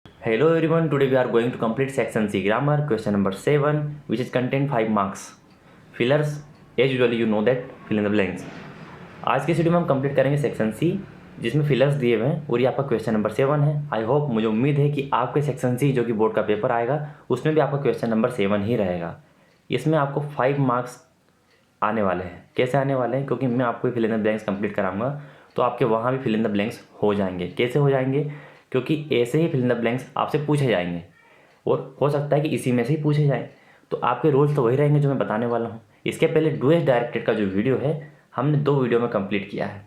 Hello everyone, today we are going to complete section C grammar question number 7 which is contain 5 marks. Fillers, as usually you know that fill in the blanks. आज के video में हम complete करेंगे section C जिसमें fillers दिए हुए हैं और ये आपका क्वेश्चन नंबर 7 है। आई होप, मुझे उम्मीद है कि आपके सेक्शन सी जो कि बोर्ड का पेपर आएगा उसमें भी आपका क्वेश्चन नंबर 7 ही रहेगा। इसमें आपको 5 मार्क्स आने वाले हैं। कैसे आने वाले हैं? क्योंकि मैं आपको fill in the blanks complete कराऊंगा तो आपके वहाँ भी फिल इन द ब्लैंक्स हो जाएंगे। कैसे हो जाएंगे? क्योंकि ऐसे ही फिल इन द ब्लैंक्स आपसे पूछे जाएंगे और हो सकता है कि इसी में से ही पूछे जाएँ। तो आपके रूल्स तो वही रहेंगे जो मैं बताने वाला हूँ। इसके पहले डूएस डायरेक्टेड का जो वीडियो है हमने 2 वीडियो में कंप्लीट किया है,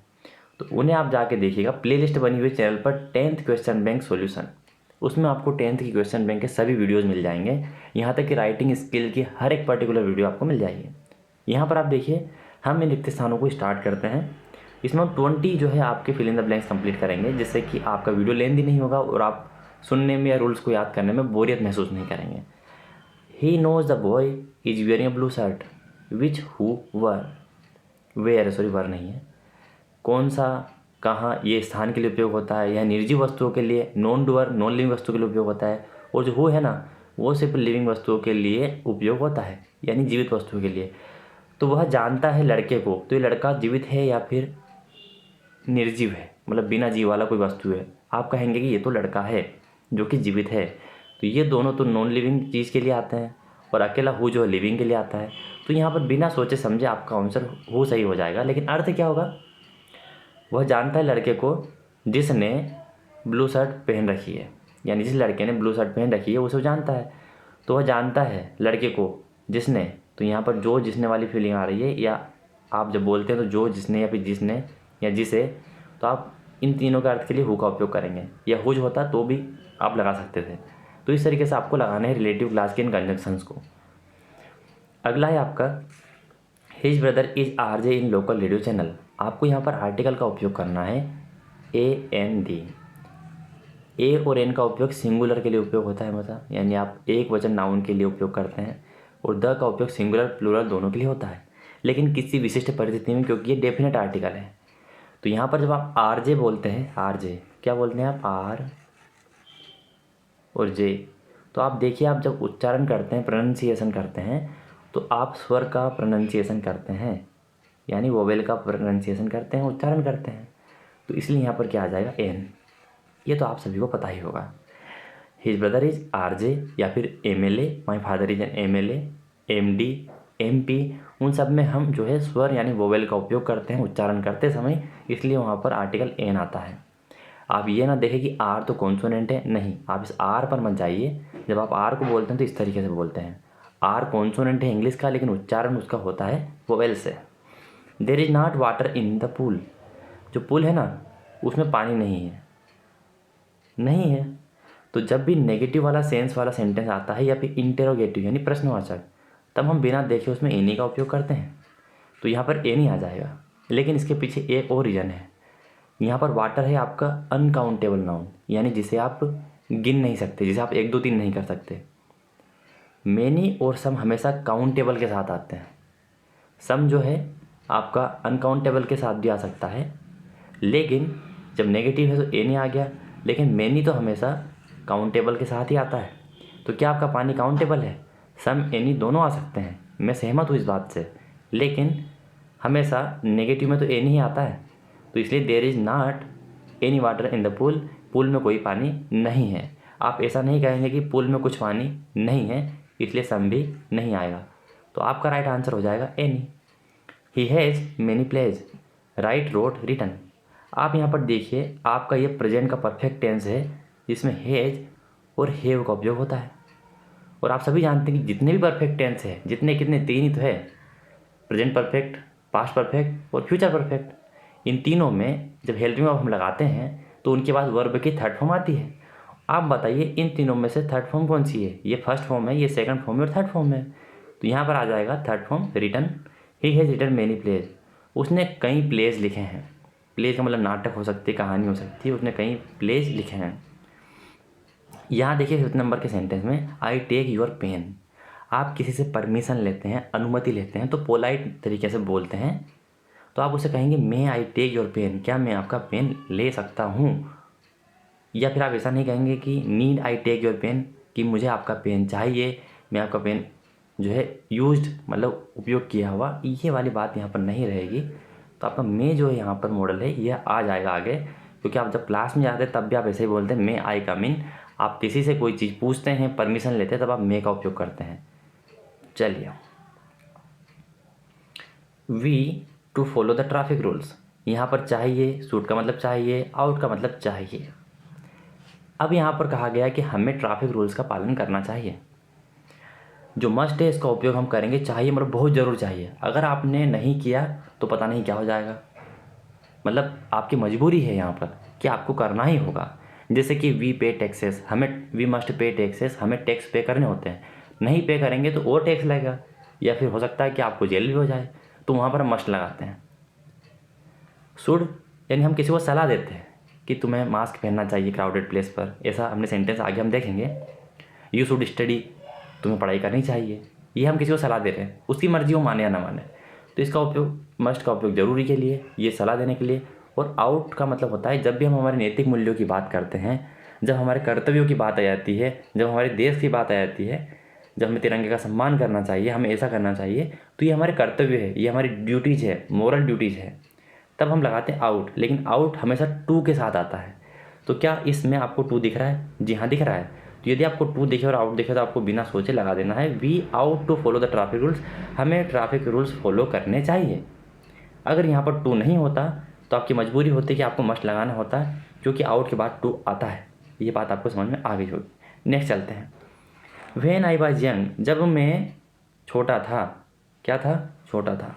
तो उन्हें आप जाके देखिएगा। प्लेलिस्ट बनी हुई चैनल पर 10th क्वेश्चन बैंक सॉल्यूशन, उसमें आपको 10th की क्वेश्चन बैंक के सभी वीडियोस मिल जाएंगे। यहाँ तक कि राइटिंग स्किल की हर एक पर्टिकुलर वीडियो आपको मिल जाएगी। यहाँ पर आप देखिए, हम इन रिक्त स्थानों को स्टार्ट करते हैं। इसमें हम 20 जो है आपके fill in the blanks complete करेंगे, जिससे कि आपका वीडियो लेंथी नहीं होगा और आप सुनने में या रूल्स को याद करने में बोरियत महसूस नहीं करेंगे। He knows the boy is wearing a blue shirt which who were, where sorry were नहीं है, कौन सा, कहाँ, ये स्थान के लिए उपयोग होता है। यह निर्जीव वस्तुओं के लिए, नॉन डूअर नॉन लिविंग वस्तु के लिए उपयोग होता है, और जो हु है ना वो सिर्फ लिविंग वस्तुओं के लिए उपयोग होता है, यानी जीवित वस्तुओं के लिए। तो वह जानता है लड़के को, तो ये लड़का जीवित है या फिर निर्जीव है, मतलब बिना जीव वाला कोई वस्तु है। आप कहेंगे कि ये तो लड़का है जो कि जीवित है, तो ये दोनों तो नॉन लिविंग चीज़ के लिए आते हैं और अकेला हु जो है लिविंग के लिए आता है। तो यहाँ पर बिना सोचे समझे आपका आंसर हु सही हो जाएगा। लेकिन अर्थ क्या होगा? वह जानता है लड़के को जिसने ब्लू शर्ट पहन रखी है, यानी जिस लड़के ने ब्लू शर्ट पहन रखी है उसे वो जानता है। तो वह जानता है लड़के को जिसने, तो यहाँ पर जो जिसने वाली फीलिंग आ रही है, या आप जब बोलते हैं तो जो जिसने या फिर जिसने या जिसे, तो आप इन तीनों के अर्थ के लिए हु का उपयोग करेंगे, या हुज होता तो भी आप लगा सकते थे। तो इस तरीके से आपको लगाना है रिलेटिव क्लास के इन कंजंक्शंस को। अगला है आपका his brother is RJ in local radio channel. आपको यहाँ पर आर्टिकल का उपयोग करना है ए एन डी। ए और एन का उपयोग सिंगुलर के लिए उपयोग होता है हमेशा, यानी आप एक वचन नाउन के लिए उपयोग करते हैं, और द का उपयोग सिंगुलर प्लूरल दोनों के लिए होता है, लेकिन किसी विशिष्ट परिस्थिति में, क्योंकि ये डेफिनेट आर्टिकल है। तो यहाँ पर जब आप आर जे बोलते हैं, आर जे क्या बोलते हैं आप? आर और जे। तो आप देखिए, आप जब उच्चारण करते हैं, प्रोनंसिएशन करते हैं, तो आप स्वर का प्रोनंसिएशन करते हैं, यानी वोवेल का प्रोनंसिएशन करते हैं, उच्चारण करते हैं। तो इसलिए यहाँ पर क्या आ जाएगा? एन। ये तो आप सभी को पता ही होगा। His brother is R J, या फिर M L A, my father is an M L A, M D, M P, उन सब में हम जो है स्वर यानी वोवेल का उपयोग करते हैं उच्चारण करते समय, इसलिए वहाँ पर आर्टिकल एन आता है। आप ये ना देखें कि आर तो कॉन्सोनेंट है, नहीं, आप इस आर पर मत जाइए। जब आप आर को बोलते हैं तो इस तरीके से बोलते हैं। आर कॉन्सोनेंट है इंग्लिश का, लेकिन उच्चारण उसका होता है वोवेल से। There is not water in the pool. जो पुल है ना उसमें पानी नहीं है, नहीं है। तो जब भी नेगेटिव वाला सेंस वाला सेंटेंस आता है या फिर इंटेरोगेटिव यानी प्रश्नवाचक, तब हम बिना देखे उसमें एनी का उपयोग करते हैं। तो यहाँ पर एनी आ जाएगा। लेकिन इसके पीछे एक और रीज़न है। यहाँ पर वाटर है आपका अनकाउंटेबल नाउन, यानी जिसे आप गिन नहीं सकते, जिसे आप 1 2 3 नहीं कर सकते। मैनी और सम हमेशा काउंटेबल के साथ आते हैं। सम जो है आपका अनकाउंटेबल के साथ भी आ सकता है, लेकिन जब नेगेटिव है तो एनी आ गया। लेकिन मैनी तो हमेशा काउंटेबल के साथ ही आता है। तो क्या आपका पानी काउंटेबल है? सम एनी दोनों आ सकते हैं, मैं सहमत हूँ इस बात से, लेकिन हमेशा नेगेटिव में तो एनी ही आता है। तो इसलिए there is not any water in the pool, pool में कोई पानी नहीं है। आप ऐसा नहीं कहेंगे कि पूल में कुछ पानी नहीं है, इसलिए सम भी नहीं आएगा। तो आपका राइट आंसर हो जाएगा any. He has many plays, right, wrote, written. आप यहाँ पर देखिए, आपका ये प्रेजेंट का परफेक्ट टेंस है जिसमें हैज़ और हैव का उपयोग होता है। और आप सभी जानते हैं कि जितने भी परफेक्ट टेंस है, जितने कितने 3 ही तो है, प्रेजेंट परफेक्ट, पास्ट परफेक्ट और फ्यूचर परफेक्ट। इन तीनों में जब हेल्पिंग वर्ब हम लगाते हैं तो उनके बाद वर्ब की थर्ड फॉर्म आती है। आप बताइए इन तीनों में से थर्ड फॉर्म कौन सी है? ये फर्स्ट फॉर्म है, ये सेकंड फॉर्म है और थर्ड फॉर्म है। तो यहाँ पर आ जाएगा third form, written. He has written many plays, उसने कई प्लेज लिखे हैं। प्लेज का मतलब नाटक हो सकती है, कहानी हो सकती है, उसने कई प्लेज लिखे हैं। यहाँ देखिए 5th नंबर के सेंटेंस में, आई टेक योर पेन। आप किसी से परमिशन लेते हैं, अनुमति लेते हैं, तो पोलाइट तरीके से बोलते हैं। तो आप उसे कहेंगे मे आई टेक योर पेन, क्या मैं आपका पेन ले सकता हूँ? या फिर आप ऐसा नहीं कहेंगे कि need I take your pen, कि मुझे आपका पेन चाहिए, मैं आपका पेन जो है यूज्ड मतलब उपयोग किया हुआ, ये वाली बात यहाँ पर नहीं रहेगी। तो आपका मे जो है यहाँ पर मॉडल है यह आ जाएगा आगे, क्योंकि आप जब क्लास में जाते हैं तब भी आप ऐसे ही बोलते हैं मे आई कम इन। आप किसी से कोई चीज़ पूछते हैं, परमिशन लेते हैं, तब आप मे का उपयोग करते हैं। चलिए, we to follow the traffic rules, यहाँ पर चाहिए, सूट का मतलब चाहिए, आउट का मतलब चाहिए। अब यहाँ पर कहा गया कि हमें ट्रैफिक रूल्स का पालन करना चाहिए। जो मस्ट है इसका उपयोग हम करेंगे, चाहिए मतलब बहुत ज़रूर चाहिए। अगर आपने नहीं किया तो पता नहीं क्या हो जाएगा, मतलब आपकी मजबूरी है यहाँ पर कि आपको करना ही होगा। जैसे कि वी पे टैक्सेस, हमें वी मस्ट पे टैक्सेस, हमें टैक्स पे करने होते हैं, नहीं पे करेंगे तो और टैक्स लगेगा, या फिर हो सकता है कि आपको जेल भी हो जाए, तो वहाँ पर हम मस्ट लगाते हैं। शुड यानी हम किसी को सलाह देते हैं कि तुम्हें मास्क पहनना चाहिए क्राउडेड प्लेस पर, ऐसा हमने सेंटेंस आगे हम देखेंगे। यू शुड स्टडी, तुम्हें पढ़ाई करनी चाहिए, ये हम किसी को सलाह दे रहे हैं, उसकी मर्जी वो माने या ना माने। तो इसका उपयोग, मस्ट का उपयोग जरूरी के लिए, ये सलाह देने के लिए। और आउट का मतलब होता है जब भी हम हमारे नैतिक मूल्यों की बात करते हैं, जब हमारे कर्तव्यों की बात आ जाती है, जब हमारे देश की बात आ जाती है, जब हमें तिरंगे का सम्मान करना चाहिए, हमें ऐसा करना चाहिए, तो ये हमारे कर्तव्य है, ये हमारी ड्यूटीज़ है, मोरल ड्यूटीज़ है, तब हम लगाते हैं आउट। लेकिन आउट हमेशा टू के साथ आता है। तो क्या इसमें आपको टू दिख रहा है? जी हाँ दिख रहा है। तो यदि आपको टू दिखे और आउट दिखे तो आपको बिना सोचे लगा देना है we ought to follow the traffic rules, हमें ट्रैफिक रूल्स फॉलो करने चाहिए। अगर यहाँ पर टू नहीं होता तो आपकी मजबूरी होती है कि आपको मस्ट लगाना होता है, क्योंकि आउट के बाद टू आता है। ये बात आपको समझ में आ गई होगी। नेक्स्ट चलते हैं। व्हेन आई वाज यंग, जब मैं छोटा था, क्या था? छोटा था।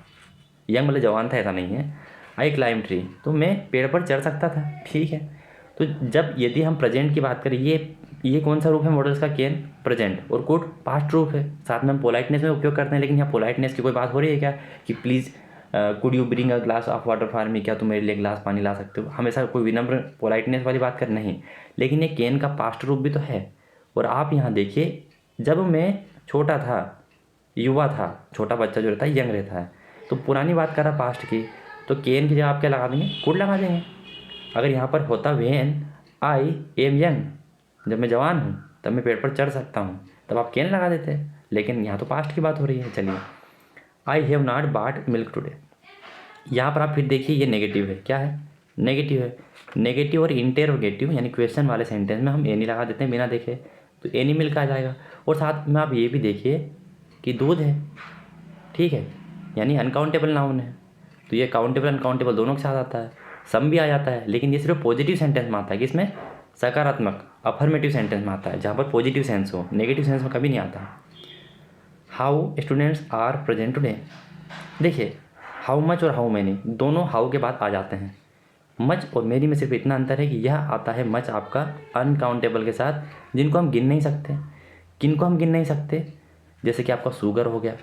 यंग मतलब जवान था ऐसा नहीं है। आई क्लाइम ट्री, तो मैं पेड़ पर चढ़ सकता था, ठीक है। तो जब यदि हम प्रेजेंट की बात करें, ये कौन सा रूप है मॉडल्स का? कैन, प्रेजेंट, और कुड पास्ट रूप है। साथ में हम पोलाइटनेस में उपयोग करते हैं, लेकिन यहाँ पोलाइटनेस की कोई बात हो रही है क्या कि please could you bring a glass of water for me, क्या तुम मेरे लिए ग्लास पानी ला सकते हो? हमेशा कोई विनम्र पोलाइटनेस वाली बात कर नहीं, लेकिन ये कैन का पास्ट रूप भी तो है। और आप यहाँ देखिए, जब मैं छोटा था, युवा था, छोटा बच्चा जो रहता है यंग रहता है, तो पुरानी बात कर रहा पास्ट की, तो कैन की जगह आप क्या लगा देंगे? कुड लगा देंगे। अगर यहाँ पर होता व्हेन आई एम यंग, जब मैं जवान हूँ तब मैं पेड़ पर चढ़ सकता हूँ, तब आप कैन लगा देते। लेकिन यहाँ तो पास्ट की बात हो रही है। चलिए, I have not bought milk today, यहाँ पर आप फिर देखिए ये नेगेटिव है। क्या है? नेगेटिव है। नेगेटिव और इंटेरोगेटिव यानी क्वेश्चन वाले सेंटेंस में हम एनी लगा देते हैं बिना देखे, तो एनी मिल्क आ जाएगा। और साथ में आप ये भी देखिए कि दूध है, ठीक है, यानी अनकाउंटेबल नाउन है, तो ये काउंटेबल अनकाउंटेबल दोनों के साथ आता है। सम भी आ जाता है, लेकिन ये सिर्फ पॉजिटिव सेंटेंस में आता है, किसमें? सकारात्मक अफर्मेटिव सेंटेंस में आता है, जहाँ पर पॉजिटिव सेंस हो, नेगेटिव सेंस में कभी नहीं आता। How students are present today, देखिए हाउ मच और हाउ मैनी दोनों हाउ के बाद आ जाते हैं। मच और मेनी में सिर्फ इतना अंतर है कि यह आता है मच आपका अनकाउंटेबल के साथ, जिनको हम गिन नहीं सकते। किनको हम गिन नहीं सकते? जैसे कि आपका शुगर हो गया,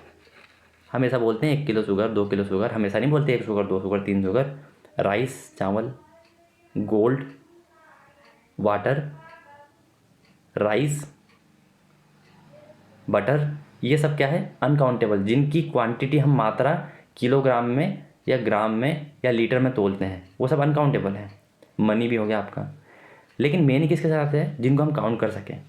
हम ऐसा बोलते हैं 1 किलो शुगर, 2 किलो शुगर, हम ऐसा नहीं बोलते 1 शुगर, 2 शुगर, 3 शुगर। राइस चावल, गोल्ड वाटर, राइस बटर, ये सब क्या है? अनकाउंटेबल, जिनकी क्वांटिटी हम मात्रा किलोग्राम में या ग्राम में या लीटर में तोलते हैं, वो सब अनकाउंटेबल है। मनी भी हो गया आपका। लेकिन मेनी किसके साथ आता है? जिनको हम काउंट कर सकें।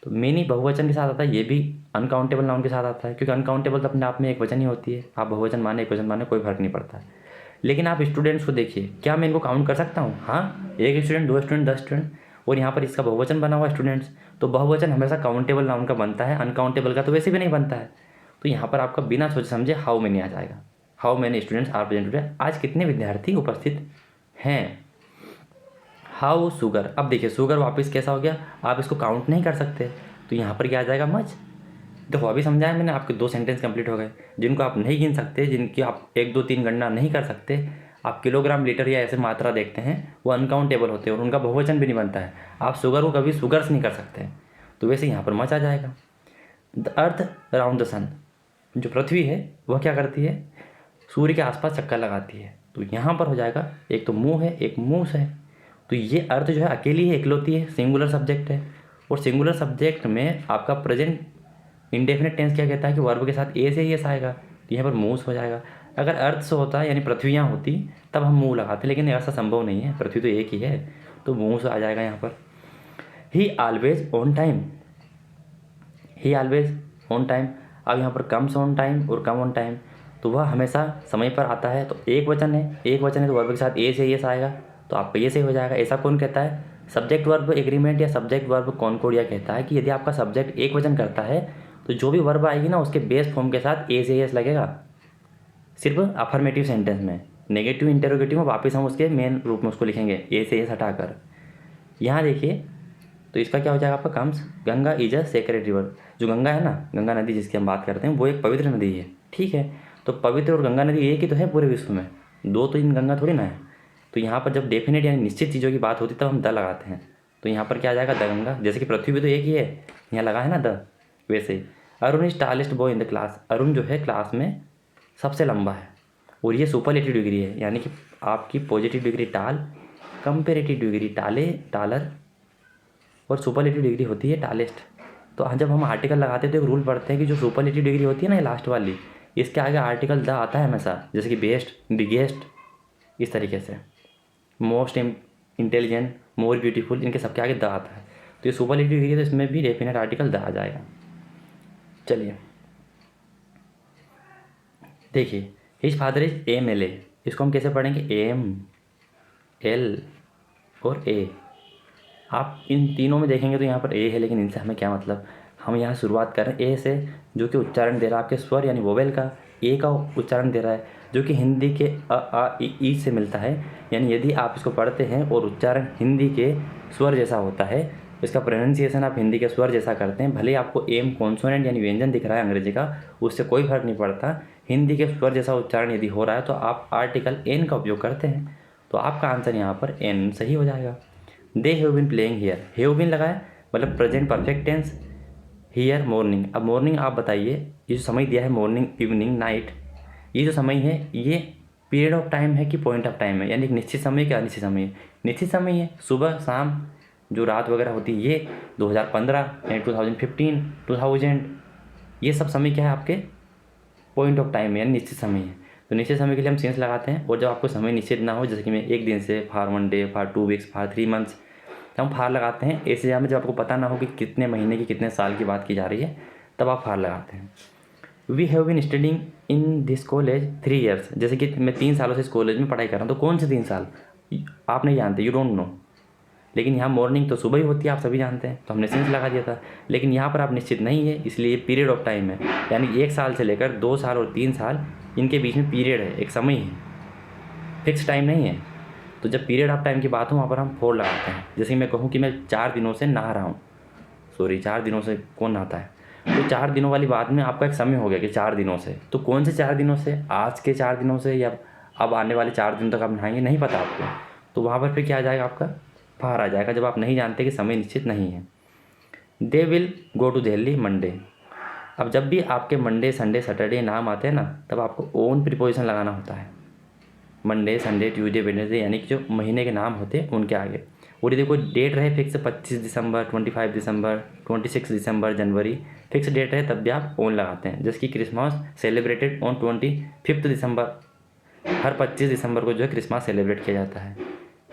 तो मेनी बहुवचन के साथ आता है, ये भी अनकाउंटेबल नाउन के साथ आता है, क्योंकि अनकाउंटेबल तो अपने आप में एक वचन ही होती है। आप बहुवचन माने एक वचन माने कोई फर्क नहीं पड़ता है। लेकिन आप स्टूडेंट्स को देखिए, क्या मैं इनको काउंट कर सकता हूँ? हाँ, 1 स्टूडेंट, 2 स्टूडेंट, 10 स्टूडेंट, और यहाँ पर इसका बहुवचन बना हुआ स्टूडेंट्स। तो बहुवचन हमेशा काउंटेबल नाउन का बनता है, अनकाउंटेबल का तो वैसे भी नहीं बनता है। तो यहाँ पर आपका बिना सोचे समझे हाउ मेनी आ जाएगा। How many students are present today, आज कितने विद्यार्थी उपस्थित हैं। हाउ शुगर, अब देखिए शुगर वापस कैसा हो गया? आप इसको काउंट नहीं कर सकते, तो यहाँ पर क्या आ जाएगा? मच। देखो अभी समझाया मैंने, आपके 2 सेंटेंस कंप्लीट हो गए। जिनको आप नहीं गिन सकते, जिनकी आप 1, 2, 3 गणना नहीं कर सकते, आप किलोग्राम, लीटर या ऐसे मात्रा देखते हैं, वो अनकाउंटेबल होते हैं और उनका बहुवचन भी नहीं बनता है। आप शुगर को कभी शुगर्स नहीं कर सकते, तो वैसे यहाँ पर मच आ जाएगा। द अर्थ अराउंड द सन, जो पृथ्वी है वह क्या करती है? सूर्य के आसपास चक्कर लगाती है। तो यहाँ पर हो जाएगा, एक तो मुँह है, एक मूस है। तो ये अर्थ जो है अकेली है, एकलौती है, सिंगुलर सब्जेक्ट है। और सिंगुलर सब्जेक्ट में आपका प्रेजेंट इंडेफिनिट टेंस क्या कहता है कि वर्ब के साथ ए से ही एस आएगा, तो यहाँ पर मूस हो जाएगा। अगर अर्थ से होता यानी पृथ्वियाँ होती तब हम मुँह लगाते, लेकिन ऐसा संभव नहीं है, पृथ्वी तो एक ही है, तो मूस आ जाएगा यहाँ पर। ही always on time, he always on time. अब यहाँ पर कम्स ऑन टाइम और कम ऑन टाइम, तो वह हमेशा समय पर आता है। तो एक वचन है, एक वचन है तो वर्ब के साथ ए से यस आएगा, तो आपका ये सही हो जाएगा। ऐसा कौन कहता है? सब्जेक्ट वर्ब एग्रीमेंट या सब्जेक्ट वर्ब कॉनकॉर्डिया कहता है कि यदि आपका सब्जेक्ट एक वचन करता है तो जो भी वर्ब आएगी ना उसके बेस फॉर्म के साथ ए से यस लगेगा, सिर्फ अफर्मेटिव सेंटेंस में। नेगेटिव इंटेरोगेटिव में वापस हम उसके मेन रूप में उसको लिखेंगे ए से यस हटाकर। यहाँ देखिए, तो इसका क्या हो जाएगा आपका? Comes. Ganga is a sacred river. जो गंगा है ना, गंगा नदी जिसकी हम बात करते हैं, वो एक पवित्र नदी है, ठीक है। तो पवित्र और गंगा नदी एक ही तो है पूरे विश्व में, दो तो इन गंगा थोड़ी ना है। तो यहाँ पर जब डेफिनेट यानी निश्चित चीज़ों की बात होती है तब हम द लगाते हैं। तो यहाँ पर क्या आ जाएगा? द गंगा। जैसे कि पृथ्वी भी तो एक ही है, यहाँ लगा है ना द, वैसे ही। Arun is tallest boy in the class. Arun जो है क्लास में सबसे लंबा है, और ये सुपरलेटिव डिग्री है, यानी कि आपकी पॉजिटिव डिग्री टाल, कंपेरेटिव डिग्री टाले टालर, और सुपरलेटिव डिग्री होती है टालेस्ट। तो जब हम आर्टिकल लगाते हैं तो एक रूल पढ़ते हैं कि जो सुपरलेटिव डिग्री होती है ना, ये लास्ट वाली, इसके आगे आर्टिकल द आता है हमेशा, जैसे कि बेस्ट, बिगेस्ट, इस तरीके से। मोस्ट इंटेलिजेंट, मोर ब्यूटीफुल, इनके सबके आगे द आता है। तो ये सुपरलेटिव डिग्री है, तो इसमें भी डेफिनेट आर्टिकल द आ जाएगा। चलिए देखिए, हिज फादर इज MLA, इसको हम कैसे पढ़ेंगे? ML और A। आप इन तीनों में देखेंगे तो यहाँ पर ए है, लेकिन इनसे हमें क्या मतलब? हम यहाँ शुरुआत कर रहे हैं ए से, जो कि उच्चारण दे रहा है आपके स्वर यानी वोवेल का, ए का उच्चारण दे रहा है, जो कि हिंदी के अ आ ई से मिलता है। यानी यदि आप इसको पढ़ते हैं और उच्चारण हिंदी के स्वर जैसा होता है, इसका प्रोनाउंसिएशन आप हिंदी के स्वर जैसा करते हैं, भले ही आपको एम कॉन्सोनेंट यानी व्यंजन दिख रहा है अंग्रेजी का, उससे कोई फर्क नहीं पड़ता। हिंदी के स्वर जैसा उच्चारण यदि हो रहा है तो आप आर्टिकल एन का उपयोग करते हैं, तो आपका आंसर यहाँ पर एन सही हो जाएगा। They have been playing here, have been लगाया मतलब present perfect tense. Here morning, अब मॉर्निंग आप बताइए, ये जो समय दिया है मॉर्निंग, इवनिंग, नाइट, ये जो समय है ये पीरियड ऑफ टाइम है कि पॉइंट ऑफ टाइम है? यानी एक निश्चित समय क्या अनिश्चित समय है? निश्चित समय है। सुबह शाम जो रात वगैरह होती है ये 2015 यानी 2015 2000, ये सब समय क्या है आपके? पॉइंट ऑफ टाइम है, यानी निश्चित समय है। तो निश्चित समय के लिए हम सेंस लगाते हैं, और जब आपको समय निश्चित ना हो, जैसे कि मैं एक दिन से, for 1 day, for 2 weeks, for 3 months, तो हम फार लगाते हैं। ऐसे जगह में जब आपको पता ना हो कि कितने महीने की कितने साल की बात की जा रही है, तब आप फार लगाते हैं। We have been studying in this college 3 years, जैसे कि मैं 3 सालों से इस कॉलेज में पढ़ाई कर रहा हूँ। तो कौन से 3 साल आप नहीं जानते, यू डोंट नो। लेकिन यहाँ मॉर्निंग तो सुबह ही होती है, आप सभी जानते हैं, तो हमने सेंस लगा दिया था। लेकिन यहाँ पर आप निश्चित नहीं है, इसलिए पीरियड ऑफ टाइम है, यानी 1 साल से लेकर 2 साल और 3 साल, इनके बीच में पीरियड है, एक समय है, फिक्स टाइम नहीं है। तो जब पीरियड ऑफ टाइम की बात हो वहाँ पर हम फोर लगाते हैं। जैसे मैं कहूँ कि मैं 4 दिनों से नहा रहा हूँ, सॉरी 4 दिनों से कौन नहाता है, तो 4 दिनों वाली बात में आपका एक समय हो गया कि 4 दिनों से। तो कौन से 4 दिनों से? आज के 4 दिनों से, या अब आने वाले 4 दिन तक आप नहाएंगे, नहीं पता आपको, तो वहाँ पर फिर क्या आ जाएगा? आपका फार आ जाएगा, जब आप नहीं जानते कि समय निश्चित नहीं है। They will go to Delhi Monday, अब जब भी आपके मंडे, संडे, सैटरडे नाम आते हैं ना, तब आपको ओन प्रीपोजिशन लगाना होता है। मंडे, संडे, ट्यूसडे, वेडनेसडे, यानी कि जो महीने के नाम होते हैं उनके आगे। और यदि कोई डेट रहे फिक्स, 25 दिसंबर, 25 दिसंबर, 26 दिसंबर, जनवरी, फिक्स डेट है, तब भी आप ओन लगाते हैं। जैसे कि क्रिसमस सेलिब्रेटेड ऑन 25 दिसंबर, हर 25 दिसंबर को जो है क्रिसमस सेलिब्रेट किया जाता है।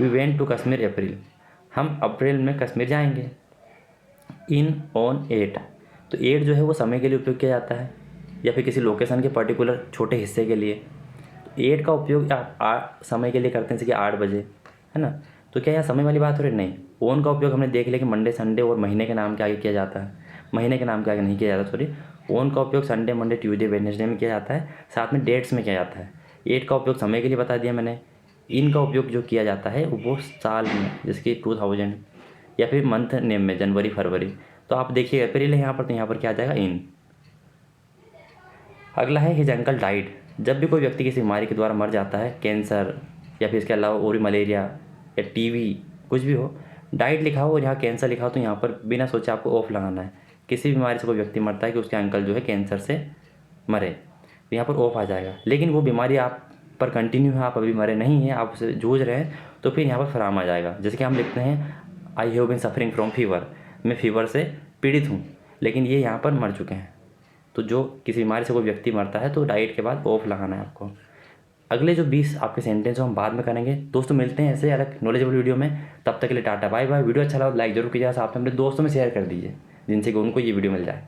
वी वेंट टू कश्मीर अप्रैल, हम अप्रैल में कश्मीर जाएंगे। इन ऑन 8, तो 8 जो है वो समय के लिए उपयोग किया जाता है, या फिर किसी लोकेशन के पर्टिकुलर छोटे हिस्से के लिए। तो 8 का उपयोग आप समय के लिए करते हैं, जैसे कि 8 बजे, है ना। तो क्या यहाँ समय वाली बात हो रही? नहीं। ओन का उपयोग हमने देख लिया कि मंडे, संडे और महीने के नाम के आगे किया जाता है, महीने के नाम के आगे नहीं किया जाता, सॉरी। ओन का उपयोग संडे, मंडे, ट्यूसडे, वेडनेसडे में किया जाता है, साथ में डेट्स में किया जाता है। 8 का उपयोग समय के लिए बता दिया मैंने। इन का उपयोग जो किया जाता है वो साल में, जैसे कि 2000, या फिर मंथ नेम में, जनवरी, फरवरी। तो आप देखिए अप्रैल है यहाँ पर, तो यहाँ पर क्या आ जाएगा? इन। अगला है हिज अंकल डाइड, जब भी कोई व्यक्ति किसी बीमारी के द्वारा मर जाता है, कैंसर या फिर इसके अलावा और भी मलेरिया या टीवी, कुछ भी हो, डाइड लिखा हो और यहाँ कैंसर लिखा हो, तो यहाँ पर बिना सोचे आपको ऑफ लगाना है। किसी बीमारी से कोई व्यक्ति मरता है कि उसके अंकल जो है कैंसर से मरे, तो यहाँ पर ऑफ आ जाएगा। लेकिन वो बीमारी आप पर कंटिन्यू है, आप अभी मरे नहीं हैं, आप उससे जूझ रहे हैं, तो फिर यहाँ पर फ्राम आ जाएगा। जैसे कि हम लिखते हैं I have been suffering from fever, मैं फीवर से पीड़ित हूँ, लेकिन ये यहाँ पर मर चुके हैं। तो जो किसी बीमारी से कोई व्यक्ति मरता है तो डाइट के बाद ऑफ लगाना है आपको। अगले जो 20 आपके सेंटेंस हो हम बाद में करेंगे। दोस्तों मिलते हैं ऐसे अलग नॉलेजेबल वीडियो में, तब तक के लिए टाटा बाय बाय। वीडियो अच्छा लगा लाइक जरूर कीजिएगा, साथ में अपने दोस्तों में शेयर कर दीजिए जिनसे कि उनको ये वीडियो मिल जाए।